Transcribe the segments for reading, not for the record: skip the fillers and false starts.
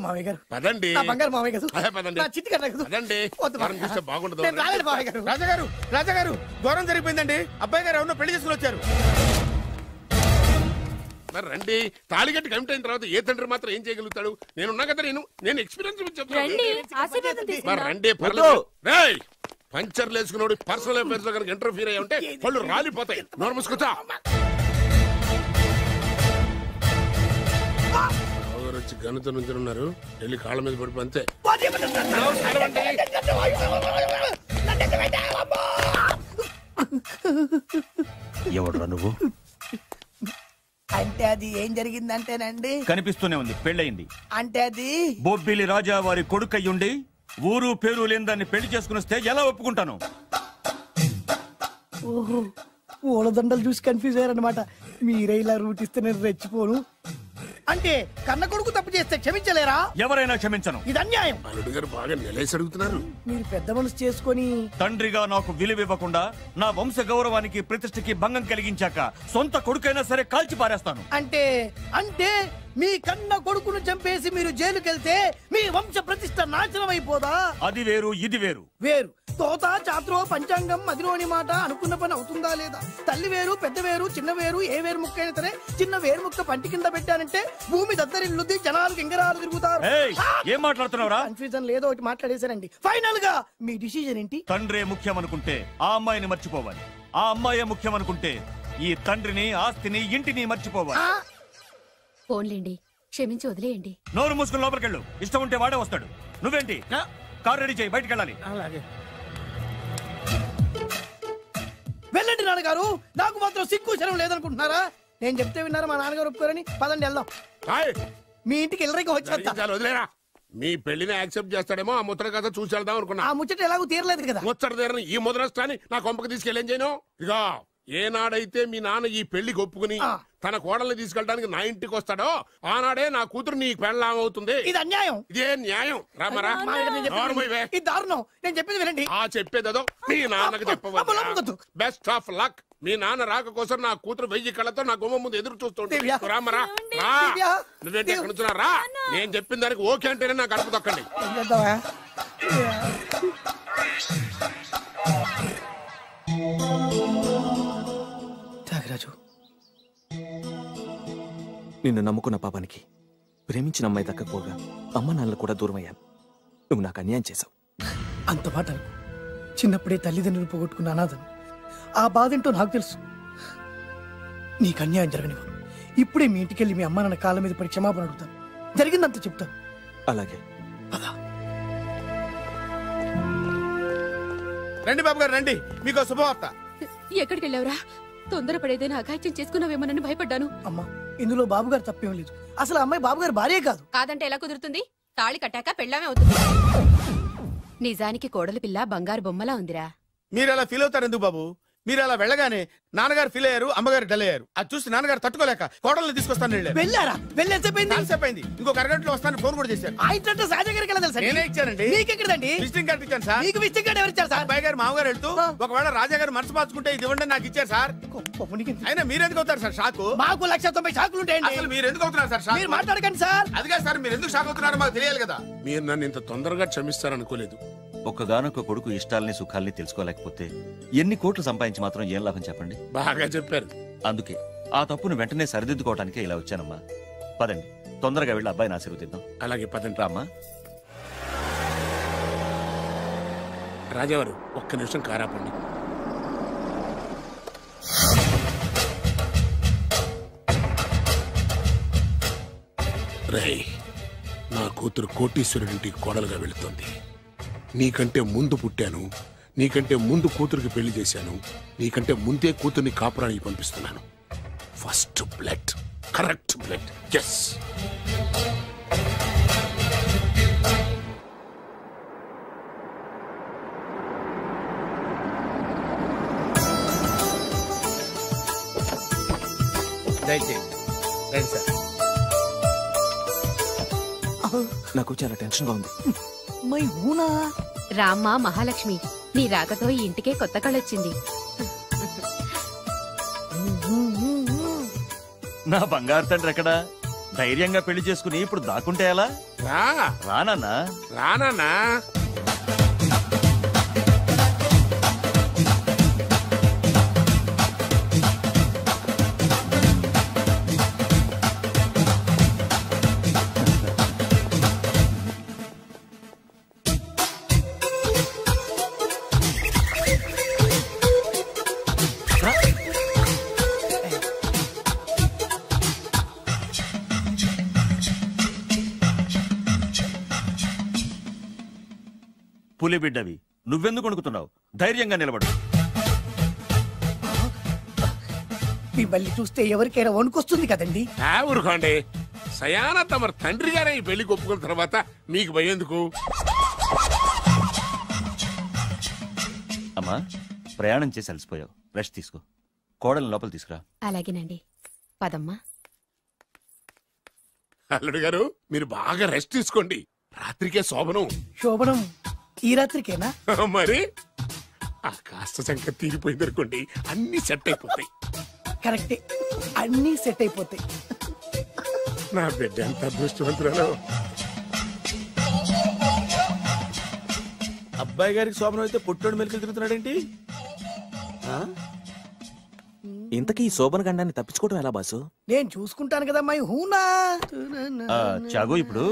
మామయ్య గారు పదండి. బంగారు మామయ్య గారు పదండి. చిట్టి గారు బాగుండదు. రాజాగారు రాజాగారు ఘోరం జరిగిపోయిందండి. అబ్బాయి గారు ఎవరినో పెళ్లి చేసుకుని వచ్చారు. మరి రండి. తాళిగట్టి కమిట్ అయిన తర్వాత ఏ తండ్రి మాత్రం ఏం చేయగలుగుతాడు? నేనున్నా కదా, నేను ఎక్స్పీరియన్స్ చెప్తాను. రండి పర్లేదు. రేయ్ పంచర్లు వేసుకున్నాడు పర్సనల్ అఫేర్స్ లో కనుక ఇంటర్ఫీర్ అయ్యా ఉంటే వాళ్ళు రాలిపోతాయి. నోరు మూసుకొచ్చా. వచ్చి గనుత నుంచి ఉన్నారు. వెళ్ళి కాళ్ళ మీద పడిపో అంతే. ఎవడురా నువ్వు? అంటే అది ఏం జరిగిందంటేనండి, కనిపిస్తూనే ఉంది, పెళ్ళయింది. అంటే అది బొబ్బిలి రాజా వారి కొడుకయ్యుండి ఊరు పేరు లేని దాన్ని పెళ్లి చేసుకుని వస్తే ఎలా ఒప్పుకుంటాను? ఓహో పూలదండలు చూసి కన్ఫ్యూజ్ అయ్యారనమాట. మీరే ఇలా రూట్ ఇస్తే నేను రెచ్చిపోను. అంటే కన్న కొడుకు తప్పు చేస్తే క్షమించలేరా? ఎవరైనా క్షమించను. ఇది అన్యాయం. అల్లుడు గారు బాగా నిలేసి అడుగుతున్నారు. మీరు పెద్ద మనసు చేసుకొని తండ్రిగా నాకు విలువివ్వకుండా నా వంశ గౌరవానికి ప్రతిష్టకి భంగం కలిగించాక సొంత కొడుకైనా సరే కాల్చి పారేస్తాను. అంటే అంటే మీ కన్న కొడుకును చంపేసి మీరు జైలుకెళ్తే మీ వంశ ప్రతిష్ట నాశనం అయిపోదా? అది వేరు, ఇది వేరు. వేరు. తోత చాత్రో పంచాంగం మదిలోని మాట అనుకున్న పని అవుతుందా లేదా? తల్లి వేరు, పెద్ద వేరు, చిన్న వేరు, ఏ వేరు ముక్క అయినా సరే చిన్న వేరు ముక్క పంటి కింద పెట్టానంటే భూమి దద్దరిల్లుద్ది, జనాలు గింగరాలు తిరుగుతారు. ఏం మాట్లాడుతున్నావురా? కన్ఫ్యూజన్ లేదో ఒకటి మాట్లాడేశారండి. ఫైనల్ గా మీ డిసిజన్ ఏంటి? తండ్రే ముఖ్యం అనుకుంటే ఆ అమ్మాయిని మర్చిపోవాలి. ఆ అమ్మాయే ముఖ్యం అనుకుంటే ఈ తండ్రిని, ఆస్తిని, ఇంటిని మర్చిపోవాలి. ఫోన్లేండి, క్షమించి వదిలేయండి. నోరు మూసుకుని లోపలికెళ్ళు. ఇష్టం ఉంటే వాడే వస్తాడు. నువ్వేంటి? కార్ రెడీ చేయి, బయటికి వెళ్ళాలి. అలాగే వెళ్ళండి నాన్నగారు. నాకు మాత్రం సిగ్గు శరం లేదనుకుంటున్నారా? నేను చెప్తే విన్నారా? మా నాన్నగారు ఒప్పుకోరని. పదండి వెళ్దాం. మీ ఇంటికి ఎల్లరికి వచ్చేస్తా. వదిలేరా. మీ పెళ్లిని యాక్సెప్ట్ చేస్తాడేమో ఆ ముద్ర కథ చూసి వెళ్దాం అనుకున్నా. ఆ ముచ్చట ఎలాగో తీరలేదు కదా. ముచ్చట తీరని ఈ ముద్రష్టాన్ని నా కొంపకి తీసుకెళ్ళేం చేయను. ఇక ఏనాడైతే మీ నాన్న ఈ పెళ్లికి ఒప్పుకుని తన కోడల్ని తీసుకెళ్ళడానికి నా ఇంటికి వస్తాడో ఆనాడే నా కూతురు నీ పెళ్ళాం అవుతుంది. ఇది అన్యాయం. ఇదే న్యాయం. రామరా ఇది దారుణం. నేను చెప్పేది వినండి. ఆ చెప్పేదో మీ నాన్నకు చెప్పవద్దు. Best of luck. మీ నాన్న రాక కోసం నా కూతురు 1000 కళ్ళతో నా గుమ్మ ముందు ఎదురు చూస్తుంటే రామరా. నువ్వేంటి ఎక్కడ నుంచున్నా రా. నేను చెప్పిన దానికి ఓకే అంటేనే నా గడప తొక్కండి. త్యాగరాజు, నిన్ను నమ్ముకున్న పాపానికి ప్రేమించిన అమ్మాయి దక్కకపోగా అమ్మ నాన్నలు కూడా దూరం అయ్యాను. నువ్వు నాకు అన్యాయం చేశావు. అంత మాట చిన్నప్పుడే తల్లిదండ్రులు పోగొట్టుకున్న అనాథను. ఆ బాధ ఏంటో నాకు తెలుసు. నీకు అన్యాయం జరగనివ్వను. ఇప్పుడే మీ ఇంటికి వెళ్ళి మీ అమ్మ నాన్న కాళ్ళ మీద పడి క్షమాపణ అడుగుతాను. జరిగిందంత చెప్తాను. అలాగే. రండి బాబు గారు రండి, మీకు శుభవార్త. ఎక్కడికి వెళ్ళావురా? తొందరపడేదైనా అఘాయిత్యం చేసుకున్నావేమోనని భయపడ్డాను. అమ్మా, ఇందులో బాబుగారు తప్పేం లేదు. అసలు అమ్మాయి బాబుగారు భార్యే కాదు. కాదంటే ఎలా కుదురుతుంది? తాళి కట్టాక పెళ్ళామే అవుతుంది. నిజానికి కోడలి పిల్ల బంగారు బొమ్మలా ఉందిరా. మీరు అలా ఫీల్ అవుతారు ఎందుకు బాబు? మీరు అలా వెళ్ళగానే నాన్నగారు ఫీల్ అయ్యారు, అమ్మగారు డల్ అయ్యారు. అది చూసి నాన్నగారు తట్టుకోలేక కోడల్ని తీసుకొస్తాను వెళ్ళారా? వెళ్ళేసేపోయింది. ఇంకొక అరగంటలో వస్తాను ఫోన్ కూడా చేశారు. నేనే ఇచ్చానండి. మీకెక్కడండి? విజిటింగ్ కార్డు ఇచ్చాను సార్. మీకు విజిటింగ్ కార్డు ఎవరు ఇచ్చారు సార్? అబ్బాయి గారు మామగారు వెళ్తూ ఒకవేళ రాజా గారు మనసు మార్చుకుంటే ఇది ఇవ్వండి నాకు ఇచ్చారు సార్. అయినా మీరు ఎందుకు అవుతారు సార్ షాక్? మాకు 190 షాకులు ఉంటాయండి. అసలు మీరు ఎందుకు అవుతున్నారు సార్ షాక్? మీరు మాట్లాడకండి సార్. అదిగా సార్, మీరు ఎందుకు షాక్ అవుతున్నారో మాకు తెలియాలి కదా. మీరు నన్ను ఇంత తొందరగా క్షమిస్తారనుకోలేదు. ఒక్కగానొక్క కొడుకు ఇష్టాలని సుఖాల్ని తెలుసుకోలేకపోతే ఎన్ని కోట్లు సంపాదించి మాత్రం ఏం లాభం చెప్పండి? బాగా చెప్పారు. అందుకే ఆ తప్పును వెంటనే సరిదిద్దుకోవడానికే ఇలా వచ్చానమ్మా. పదండి, తొందరగా వెళ్ళి అబ్బాయిని ఆశీర్వదిద్దాం. అలాగే పదండి. రామ్మా. రాజావారు ఒక్క నిమిషం కారాపండి. రేయ్, నా కూతురు కోటీశ్వరుడింటికి కోడలుగా వెళుతోంది. నీకంటే ముందు పుట్టాను, నీకంటే ముందు కూతురికి పెళ్లి చేశాను, నీకంటే ముందే కూతుర్ని కాపురానికి పంపిస్తున్నాను. First blood, correct blood. Yes. నాకు చాలా టెన్షన్ గా ఉంది. రామ్మా మహాలక్ష్మి, నీ రాకతో ఈ ఇంటికే కొత్త కళొచ్చింది. నా బంగారు తండ్రి ఎక్కడా? ధైర్యంగా పెళ్లి చేసుకుని ఇప్పుడు దాక్కుంటే ఎలా? రా రానన్నా. రానా పులి బిడ్డవి, నువ్వెందుకు వణుకుతున్నావు? ధైర్యంగా నిలబడు. మిమ్మల్ని చూస్తే ఎవరికైనా వణుకొస్తుంది కదండి. ఊరుకోండి. సయానా తమ తండ్రి గారే ఈ పెళ్లి ఒప్పుకున్న తర్వాత మీకు భయందుకు? అమ్మా, ప్రయాణం చేసి అలసిపోయావు, రెస్ట్ తీసుకో. కోడలు లోపల తీసుకురా. అలాగేనండి, పదమ్మా. అల్లుడు గారు, మీరు బాగా రెస్ట్ తీసుకోండి. రాత్రికే శోభనం. శోభనం ఈ రాత్రికేనా? మరి ఆ కాస్త సంఖ్య తీరిపోయింది అనుకోండి, అన్ని సెట్ అయిపోతాయి. కరెక్టే, అన్నీ సెట్ అయిపోతాయి. నా బిడ్డ ఎంత అదృష్టవంతురాలు. అబ్బాయి గారికి శోభనం అయితే పుట్టోడు మెలికలు తిరుగుతున్నాడేంటి? ఇంతకీ ఈ శోభన గండాన్ని తప్పించుకోవడం ఎలా బాసు? నేను చూసుకుంటాను కదా మై హూనా. చాగు ఇప్పుడు.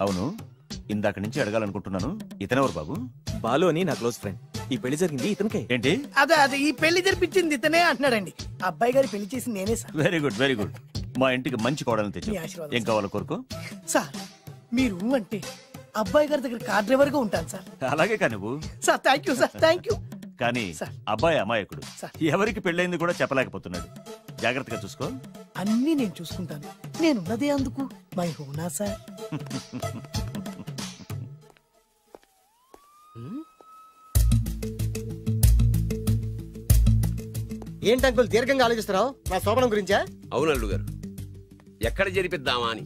అవును, ఇందాక నుంచి అడగాలనుకుంటున్నాను, ఇతనెవరు బాబు? బాలు అని నా క్లోజ్ ఫ్రెండ్. ఈ పెళ్లి జరిగింది ఇతనికే. ఏంటి? అదే ఈ పెళ్లి జరిపించింది ఇతనే అంటున్నాడండి. అబ్బాయి గారి పెళ్లి చేసింది నేనే sir. Very good, very good. మా ఇంటికి మంచి కోడలు తెచ్చు. మీ ఆశీర్వాదం ఏం కావాలో కోరుకో. సార్ మీరు అంటే అబ్బాయి గారి దగ్గర కార్ డ్రైవర్ గా ఉంటాను సార్. అలాగే కా నువ్వు. Sir thank you sir, thank you. కానీ సార్. అబ్బాయి అమాయకుడు, సార్. ఎవరికి పెళ్ళైంది కూడా చెప్పలేకపోతున్నాడు. జాగ్రత్తగా చూసుకో. అన్నీ నేను చూసుకుంటాను. నేనున్నదే అందుకు మై హూనా సార్. ఏంటి అంకుల్ దీర్ఘంగా ఆలోచిస్తున్నావు? నా శోభనం గురించా? అవును అల్లుడు గారు, ఎక్కడ జరిపిద్దామా అని.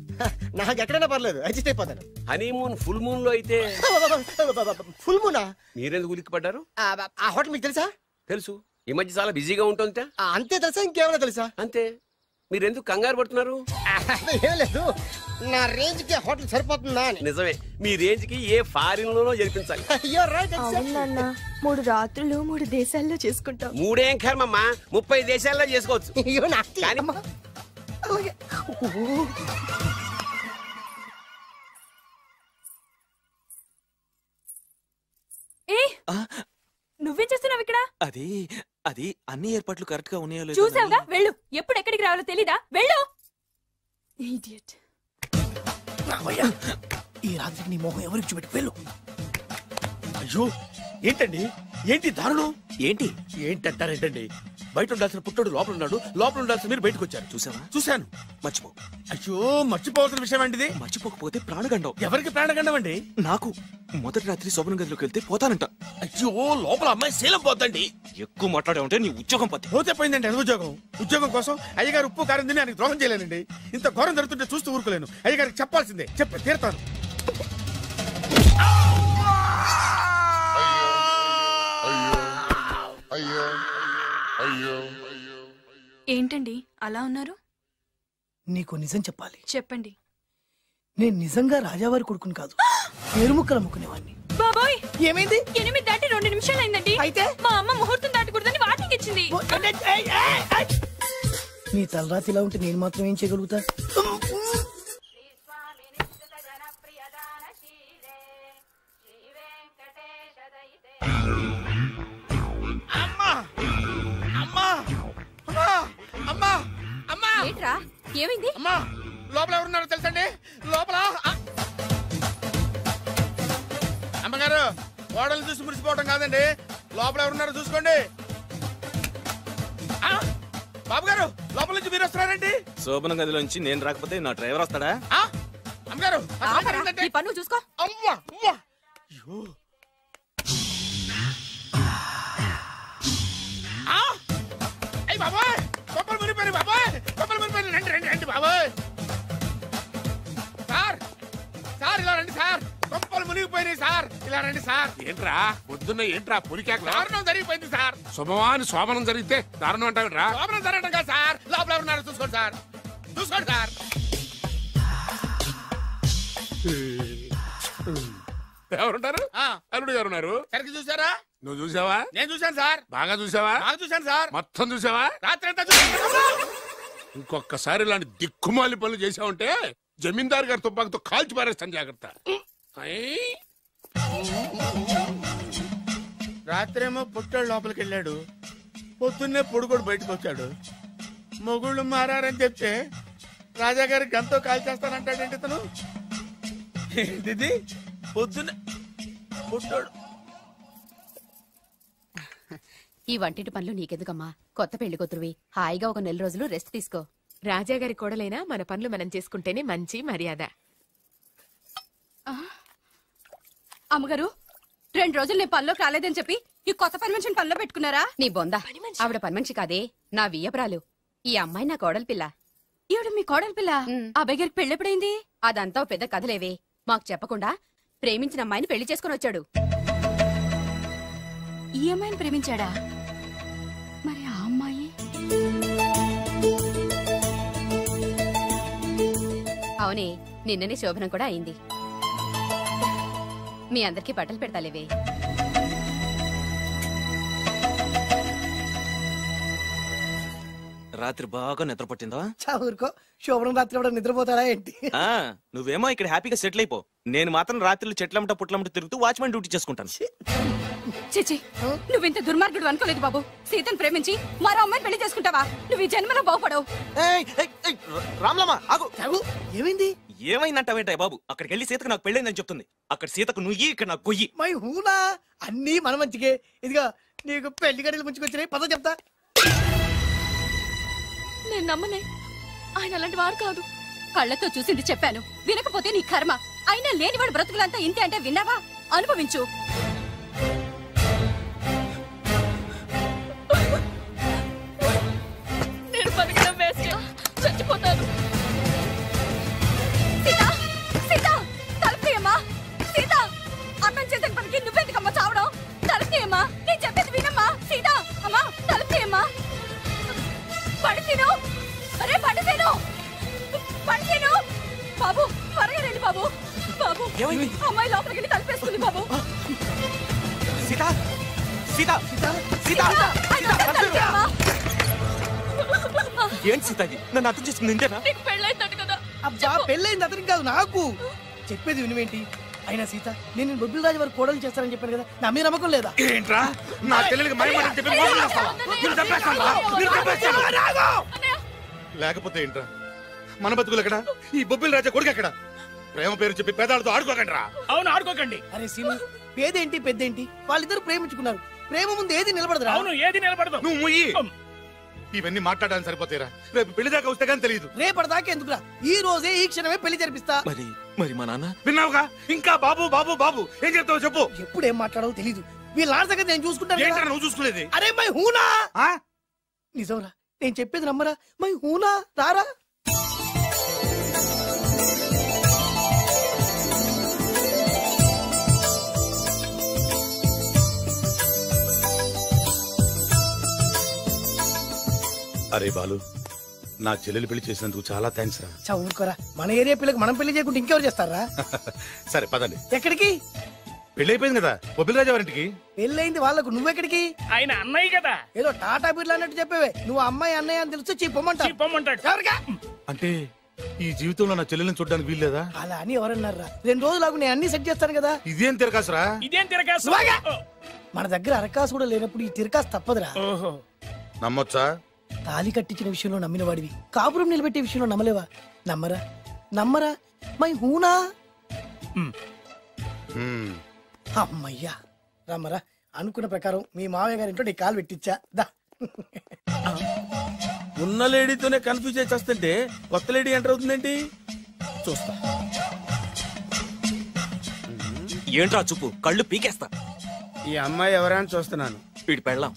నాకు ఎక్కడైనా పర్లేదు, అడ్జస్ట్ అయిపోతాను. హనీమూన్ ఫుల్ మూన్ లో అయితే. ఫుల్ మూనా? మీరెందుకు ఉలిక్కిపడ్డారు? ఆ హోటల్ మీకు తెలుసా? తెలుసు, ఈ మధ్య చాలా బిజీగా ఉంటుందిట. అంతే తెలుసా, ఇంకేమైనా తెలుసా? అంతే. మీరెందుకు కంగారు పడుతున్నారు? ఏం లేదు, నా రేంజ్ కి హోటల్ సరిపోతుందా అని. నిజమే, మీ రేంజ్ కి ఏ ఫారిన్ లోనో జరిపించాలి. అవునన్నా, 3 రాత్రులు 3 దేశాల్లో చేసుకుంటాం. 3 ఏం కర్మమ్మా, 30 దేశాల్లో చేసుకోవచ్చు. కానీ నువ్వేం చేస్తున్నావు ఇక్కడ? అది అది అన్ని ఏర్పాట్లు కరెక్ట్ గా ఉన్నాయో లేదో చూసావుగా, వెళ్ళు. ఎప్పుడు ఎక్కడికి రావాలో తెలీదా? వెళ్ళు. ఇడియట్. ఈ రాత్రికి నీ మొహం ఎవరికి చూపెట్టి వెళ్ళు. అయ్యో ఏంటండి, ఏంటి దారుణం? ఏంటి ఏంటంటారేంటండి? బయట ఉండాల్సిన పుట్టోడు లోపల ఉన్నాడు, లోపల ఉండాల్సిన మీరు బయటకు వచ్చారు. చూసావా? చూశాను. మర్చిపో. అయ్యో మర్చిపోవాల్సిన విషయం అండి. మర్చిపోకపోతే ప్రాణగండం. ఎవరికి ప్రాణగండం అండి? నాకు మొదటి రాత్రి శోభన గదిలోకి వెళ్తే పోతానంట. అయ్యో లోపల అమ్మాయి శీలం పోద్దండి. ఎక్కువ మాట్లాడే ఉంటే నీ ఉద్యోగం పోతే. పోతే పోయిందండి అది ఉద్యోగం. ఉద్యోగం కోసం అయ్యగారు ఉప్పు కారం తిని ఆయనకు ద్రోహం చేయలేనండి. ఇంత ఘోరం జరుగుతుంటే చూస్తూ ఊరుకోలేను. అయ్యగారికి చెప్పాల్సిందే, చెప్పి తీరుతాను. ఏంటండి అలా ఉన్నారు? నీకు నిజం చెప్పాలి. చెప్పండి. నేను నిజంగా రాజావారి కొడుకుని కాదు, పేరుముక్కలు అమ్ముకునేవాడిని. బాబోయ్, ఏమైంది? 8 దాటి 2 నిమిషాలు అయిందండి. అయితే మా అమ్మ ముహూర్తం దాటకూడదని వార్నింగ్ ఇచ్చింది. నీ తలరాతి ఇలా ఉంటే నేను మాత్రం ఏం చేయగలుగుతా? ఏంట్రా, ఏమైంది? అమ్మా లోపల ఎవరున్నారో తెలుసండి? లోపల అమ్మగారు, కోడలు చూసి మురిసిపోవడం కాదండి, లోపల ఎవరున్నారో చూసుకోండి. బాబు గారు, లోపల నుంచి మీరు వస్తున్నారండి? శోభన గదిలోంచి నేను రాకపోతే నా డ్రైవర్ వస్తాడా? అమ్మగారు ఈ పన్ను చూసుకో. అమ్మా అమ్మా, అయ్యో అయ్యి బాబాయ్, కొప్పలు మునిపోయి బాబాయ్, కొప్పలు మునిపోయి. రండి రండి రండి బాబాయ్. సార్ సార్ ఇలా రండి సార్, కొప్పలు మునిగిపోయినాయి సార్, ఇలా రండి సార్. ఏంట్రా పొద్దున్న ఏంట్రా పులికేకలా? దారుణం జరిగిపోయింది సార్. శుభమాని శోభనం జరిగితే దారుణం అంటావిట్రా? లోపల జరగడం కాదు సార్, లోపల ఉన్నారో చూసుకోండి సార్. చూసుకోండి సార్. ఎవరుంటారు? అల్లుడు గారు ఉన్నారు. సరిగ్గా చూసారా? నువ్వు చూసావా? నేను చూశాను సార్. బాగా చూసావా? బాగా చూశాను సార్. మొత్తం చూసావా? రాత్రి అంతా చూశాను. ఇంకొకసారి ఇలాంటి దిక్కుమాలి పనులు చేసావంటే జమీందారు గారి తుపాకుతో కాల్చి పారేస్తాను, జాగ్రత్త. రాత్రేమో పుట్టాడు లోపలికి వెళ్ళాడు, పొద్దున్నే పొడుగోడు బయటకు వచ్చాడు. మొగుళ్ళు మారని చెప్తే రాజాగారి గంతో కాల్చేస్తానంటాడేంటి ఇతను? ఏంటిది? పొద్దున్నే పుట్టాడు. ఈ వంటింటి పనులు నీకెందుకమ్మా? కొత్త పెళ్లి కూతురువి, హాయిగా ఒక 4 రోజులు రెస్ట్ తీసుకో. రాజాగారి కోడలైనా మన పనులు మనం చేసుకుంటేనే మంచి మర్యాద. అమ్మగారు, 2 రోజులు నేను పనిలోకి రాలేదని చెప్పి ఈ కొత్త పని మనిషిని పనిలో పెట్టుకున్నారా? నీ బొంద, ఆవిడ పని మనిషి కాదే, నా వియ్యపురాలు. ఈ అమ్మాయి నా కోడలి పిల్ల. ఈవిడ మీ కోడలి పిల్ల? ఆ బెగరికి పెళ్ళెప్పుడైంది? అదంతా ఓ పెద్ద కథలేవే, మాకు చెప్పకుండా ప్రేమించిన అమ్మాయిని పెళ్లి చేసుకుని వచ్చాడు. ఈ అమ్మాయిని ప్రేమించాడా? మరి ఆ అమ్మాయి? అవునే, నిన్ననే శోభనం కూడా అయింది. మీ అందరికి బట్టలు పెడతాలేవే. రాత్రి బాగా నిద్ర పట్టిందా? ఊరుకో, శోభనం రాత్రి కూడా నిద్రపోతాడా ఏంటి? నువ్వేమో ఇక్కడ హ్యాపీగా సెటిల్ అయిపో. నేను మాత్రం రాత్రులు చెట్లమ్మట పుట్లమ్మట తిరుగుతూ వాచ్మెన్ డ్యూటీ చేసుకుంటాను. చిచి, నువ్వింత దుర్మార్గుడు అనుకోలేదు బాబు. సీతను ప్రేమించి మరో అమ్మాయిని పెళ్లి చేసుకుంటావా? నువ్వు ఈ జన్మలో బాగుపడవు. రామ్లమ్మా ఆగు. ఏమైంది? ఏమైందంటావేంటాయి బాబు? అక్కడికి వెళ్ళి సీతకు నాకు పెళ్ళైందని చెప్తుంది. అక్కడ సీతకు నుయ్యి, ఇక్కడ నాకు గొయ్యి. మై హూనా, అన్నీ మన మంచికే. ఇదిగా నీకు పెళ్లి గడియలు ముంచుకొచ్చినాయి, పద చెప్తా. నేను నమ్మనే, ఆయన అలాంటి వాడు కాదు. కళ్ళతో చూసింది చెప్పాను, వినకపోతే నీ కర్మ. అయినా లేనివాడు బ్రతుకులంతా ఇంతే అంటే విన్నావా? అనుభవించు. నేను బతకడం వేస్ట్, చచ్చిపోతాను. సీత, సీత, తలుపుతీయమ్మా. సీత, అన్నం చేసిన పనికి నువ్వెందుకమ్మా చావడం? తలుపుతీయమ్మా, నేను చెప్పేది వినమ్మా. సీత, అమ్మా తలుపుతీయమ్మా. పడితేను, అరే పడితేను, పడితేను. బాబు త్వరగా రండి బాబు. బాబు, అమ్మాయి లోపలికి వెళ్ళి తలుపేసుకుంది బాబు. సీత, సీత, సీత, ఏంటి సీత ఇది? నన్ను అర్థం చేసుకుంది ఇంతేనా? నీకు పెళ్ళైందట కదా? అబ్బా, పెళ్ళైంది అతనికి కాదు, నాకు. చెప్పేది వినువేంటి? అయినా సీత, నేను బొబ్బిల్ రాజు వారు కోడలు చేస్తానని చెప్పాను కదా, నా మీద నమ్మకం లేదా? ఏంట్రా, నా చెల్లెలికి మైమాట చెప్పి మోసం చేస్తావా? నిన్ను చంపేస్తావా? నిన్ను చంపేస్తావా? లేకపోతే ఏంట్రా, మన బతుకులు ఎక్కడ? ఈ బొబ్బిల్ రాజా కొడుకు ఎక్కడ? ప్రేమ పేరు చెప్పి పేదాలతో ఆడుకోకండి రా. అవును, ఆడుకోకండి. అరే సీను, పేదేంటి పెద్దేంటి, వాళ్ళిద్దరు ప్రేమించుకున్నారు. ప్రేమ ముందు ఏది నిలబడదురా? అవును, ఏది నిలబడదు. నువ్వు ముయ్యి. ఇవన్నీ మాట్లాడడానికి సరిపోతారా? రేపు పెళ్లి దాకా వస్తే కానీ తెలియదు. రేపటిదాకా ఎందుకురా, ఈ రోజే ఈ క్షణమే పెళ్లి జరిపిస్తా. మరి మా నాన్న? విన్నావుగా, ఇంకా బాబు బాబు బాబు ఏం చెప్తావు చెప్పు. ఎప్పుడు ఏం మాట్లాడవో తెలీదు. వీళ్ళ నాన్న సంగతి నేను చూసుకుంటాను. ఏంట్రా నువ్వు చూసుకునేది? అరే మై హూనా, నిజంరా, నేను చెప్పేది నమ్మరా? మై హూనా, రారా. అరే బాలు, నా చెల్లెలు పెళ్లి చేసినందుకు చాలా థ్యాంక్స్ రా. చదువుకోరా, మన ఏరియా పిల్లకి మనం పెళ్లి చేయకుండా ఇంకెవరు చేస్తారా? సరే పదండి. ఎక్కడికి? పెళ్లి అయిపోయింది కదా బొబ్బిల్ రాజా వారింటికి. పెళ్ళైంది వాళ్ళకు, నువ్వెక్కడికి? ఆయన అన్నయ్య కదా. ఏదో టాటా బిర్లా అన్నట్టు చెప్పేవే. నువ్వు అమ్మాయి అన్నయ్య అని తెలిస్తే చెప్పమంటాడు. అంటే ఈ జీవితంలో నా చెల్లెల్ని చూడడానికి వీల్లేదా? అలా అని ఎవరన్నారా? 2 రోజులు నేను అన్ని సెట్ చేస్తాను కదా. ఇదేం తిరకాసురా? ఇదేం తిరకాసు? మన దగ్గర అరకాసు కూడా లేనప్పుడు ఈ తిరకాసు తప్పదురా. నమ్మొచ్చా? తాలి కట్టించిన విషయంలో నమ్మిన వాడివి, కాపురం నిలబెట్టే విషయంలో నమ్మలేవా? నమ్మరా నమ్మరా? మై హూనా. అమ్మయ్యా, రమ్మరా. అనుకున్న ప్రకారం మీ మావయ్య గారింట్లో నీ కాలు పెట్టించా. దా. ఉన్న లేడీతోనే కన్ఫ్యూజ్ అయి వస్తుంటే కొత్త లేడీ ఎంటర్ అవుతుందేంటి? చూస్తా. ఏంట్రా చూపు, కళ్ళు పీకేస్తా. ఈ అమ్మాయి ఎవరైనా చూస్తున్నాను. వీడి పెళ్ళాం.